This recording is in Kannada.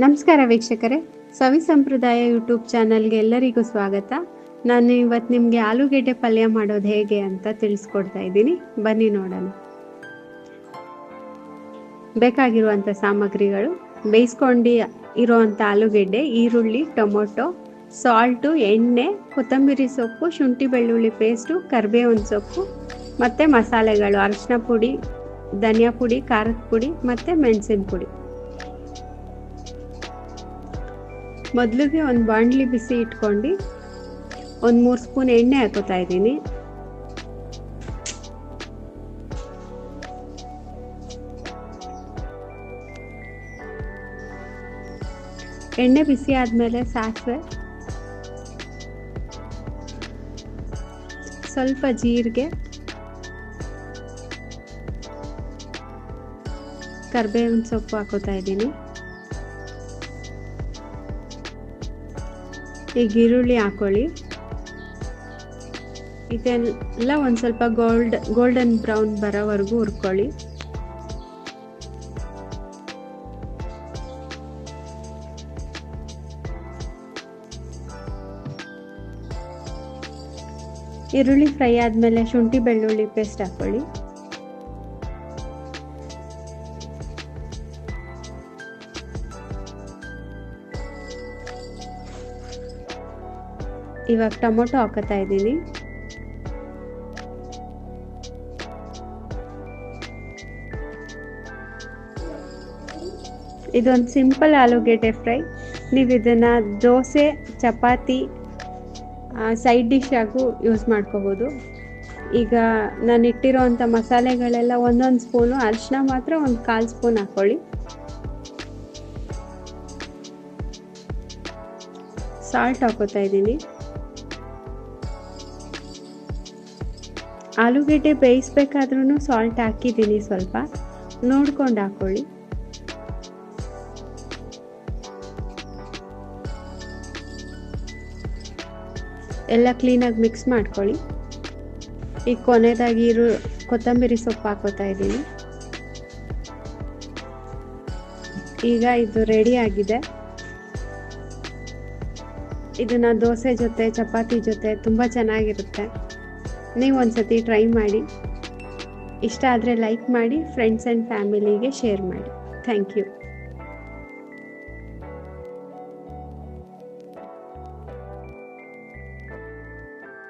ನಮಸ್ಕಾರ ವೀಕ್ಷಕರೇ, ಸವಿ ಸಂಪ್ರದಾಯ ಯೂಟ್ಯೂಬ್ ಚಾನಲ್ಗೆ ಎಲ್ಲರಿಗೂ ಸ್ವಾಗತ. ನಾನು ಇವತ್ತು ನಿಮಗೆ ಆಲೂಗೆಡ್ಡೆ ಪಲ್ಯ ಮಾಡೋದು ಹೇಗೆ ಅಂತ ತಿಳಿಸ್ಕೊಡ್ತಾ ಇದ್ದೀನಿ. ಬನ್ನಿ ನೋಡೋಣ. ಬೇಕಾಗಿರುವಂಥ ಸಾಮಗ್ರಿಗಳು: ಬೇಯಿಸ್ಕೊಂಡು ಇರುವಂಥ ಆಲೂಗೆಡ್ಡೆ, ಈರುಳ್ಳಿ, ಟೊಮೊಟೊ, ಸಾಲ್ಟು, ಎಣ್ಣೆ, ಕೊತ್ತಂಬರಿ ಸೊಪ್ಪು, ಶುಂಠಿ ಬೆಳ್ಳುಳ್ಳಿ ಪೇಸ್ಟು, ಕರಿಬೇವಿನ ಸೊಪ್ಪು ಮತ್ತು ಮಸಾಲೆಗಳು: ಅರಿಶಿನ ಪುಡಿ, ಧನಿಯಾ ಪುಡಿ, ಖಾರದ ಪುಡಿ ಮತ್ತು ಮೆಣಸಿನ ಪುಡಿ. ಮೊದಲಿಗೆ ಒಂದು ಬಾಣಲಿ ಬಿಸಿ ಇಟ್ಕೊಂಡು ಒಂದು 3 ಸ್ಪೂನ್ ಎಣ್ಣೆ ಹಾಕೋತಾ ಇದ್ದೀನಿ. ಎಣ್ಣೆ ಬಿಸಿ ಆದಮೇಲೆ ಸಾಸಿವೆ, ಸ್ವಲ್ಪ ಜೀರಿಗೆ, ಕರಿಬೇವಿನ ಸೊಪ್ಪು ಹಾಕೋತಾ ಇದ್ದೀನಿ. ಈಗ ಈರುಳ್ಳಿ ಹಾಕೊಳ್ಳಿ. ಇದೆಲ್ಲ ಒಂದು ಸ್ವಲ್ಪ ಗೋಲ್ಡನ್ ಬ್ರೌನ್ ಬರೋವರೆಗೂ ಹುರ್ಕೊಳ್ಳಿ. ಈರುಳ್ಳಿ ಫ್ರೈ ಆದಮೇಲೆ ಶುಂಠಿ ಬೆಳ್ಳುಳ್ಳಿ ಪೇಸ್ಟ್ ಹಾಕೊಳ್ಳಿ. ಇವಾಗ ಟೊಮೊಟೊ ಹಾಕೋತಾ ಇದ್ದೀನಿ. ಇದೊಂದು ಸಿಂಪಲ್ ಆಲೂಗೆಡ್ಡೆ ಫ್ರೈ. ನೀವು ಇದನ್ನು ದೋಸೆ, ಚಪಾತಿ, ಸೈಡ್ ಡಿಶ್ ಆಗೂ ಯೂಸ್ ಮಾಡ್ಕೋಬೋದು. ಈಗ ನಾನು ಇಟ್ಟಿರೋವಂಥ ಮಸಾಲೆಗಳೆಲ್ಲ ಒಂದೊಂದು ಸ್ಪೂನು, ಅರಿಶಿನ ಮಾತ್ರ ಒಂದು 1/4 ಸ್ಪೂನ್ ಹಾಕ್ಕೊಳ್ಳಿ. ಸಾಲ್ಟ್ ಹಾಕೋತಾ ಇದ್ದೀನಿ. ಆಲೂಗೆಡ್ಡೆ ಬೇಯಿಸ್ಬೇಕಾದ್ರೂ ಸಾಲ್ಟ್ ಹಾಕಿದ್ದೀನಿ, ಸ್ವಲ್ಪ ನೋಡ್ಕೊಂಡು ಹಾಕ್ಕೊಳ್ಳಿ. ಎಲ್ಲ ಕ್ಲೀನಾಗಿ ಮಿಕ್ಸ್ ಮಾಡ್ಕೊಳ್ಳಿ. ಈಗ ಕೊನೆಯದಾಗಿ ಕೊತ್ತಂಬರಿ ಸೊಪ್ಪು ಹಾಕೋತಾ ಇದ್ದೀನಿ. ಈಗ ಇದು ರೆಡಿ ಆಗಿದೆ. ಇದನ್ನು ದೋಸೆ ಜೊತೆ, ಚಪಾತಿ ಜೊತೆ ತುಂಬ ಚೆನ್ನಾಗಿರುತ್ತೆ. ನೀವು ಒಂದ್ಸತಿ ಟ್ರೈ ಮಾಡಿ. ಇಷ್ಟ ಆದರೆ ಲೈಕ್ ಮಾಡಿ, ಫ್ರೆಂಡ್ಸ್ ಆ್ಯಂಡ್ ಫ್ಯಾಮಿಲಿಗೆ ಶೇರ್ ಮಾಡಿ. Thank you.